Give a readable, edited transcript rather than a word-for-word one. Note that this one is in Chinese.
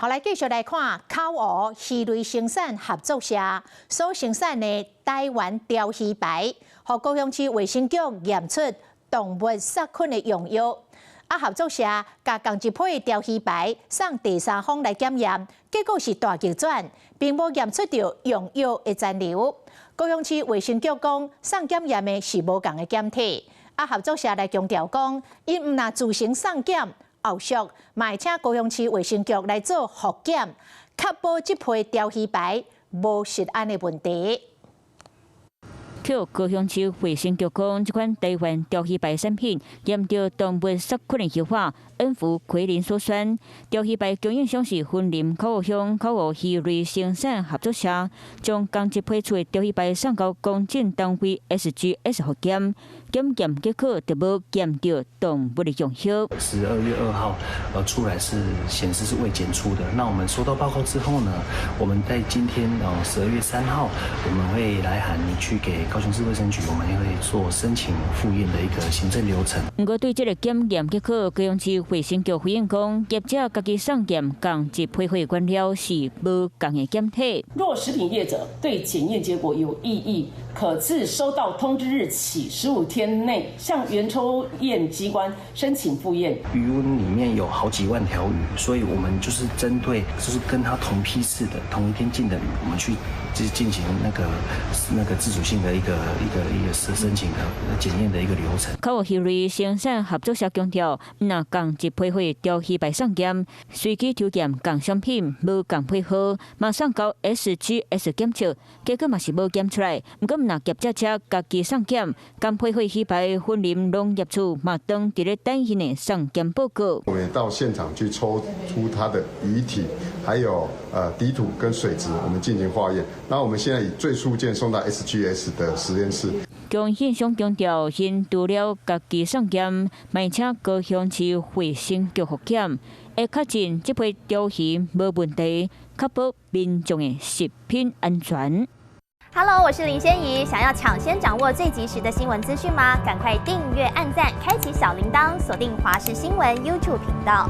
好，来继续来看烤鹅鱼类生产合作社所生产的台湾鲷鱼排，和高雄市卫生局验出动物杀菌的用药。合作社甲同一批鲷鱼排送第三方来检验，结果是大逆转，并无验出到用药的残留。高雄市卫生局讲，送检验的是无共的检体。合作社来强调讲，因毋若自行送检。后续，嘛请高雄市卫生局来做复检，确保这批鲷鱼排无食安的问题。高雄市卫生局讲，这款台湾鲷鱼排产品验到动物杀菌的hiệu quả，恩符奎林所选。鲷鱼排供应商是云林口湖乡口湖鱼类生产合作社，将刚一批出的鲷鱼排送到公证单位 SGS 复检。检验结果就无验到动物的用药。12月2号，出来是显示是未检出的。那我们收到报告之后呢，我们在今天12月3号，我们会来函去给高雄市卫生局，我们也会做申请复验的一个行政流程。不过对这个检验结果，高雄市卫生局回应讲，业者家己送检共一批货原料是无共的检体。若食品业者对检验结果有异议，可自收到通知日起15天内向原抽验机关申请复验。鱼塭里面有好几万条鱼，所以我们就是针对就是跟它同批次的同一天进的鱼，我们去进行那个自主性的一个申请的检验的一个流程。口湖鱼类生产合作社强调，若共一批货鲷鱼排送检，随机抽检共商品无共配合，马上到 SGS 检测，结果嘛是无检出来。不过若业者家己送检，共配货鱼排云林农业处嘛当伫咧等伊的送检报告。我们也到现场去抽出它的遗体，还有底土跟水质，我们进行化验。那我们现在以最速件送到 SGS 的实验室。供应商强调，因除了家己送检，嘛请高雄市卫生局复检，会确认这批鲷鱼无问题，确保民众的食品安全。Hello， 我是林仙怡。想要抢先掌握最及时的新闻资讯吗？赶快订阅、按赞、开启小铃铛，锁定华视新闻 YouTube 频道。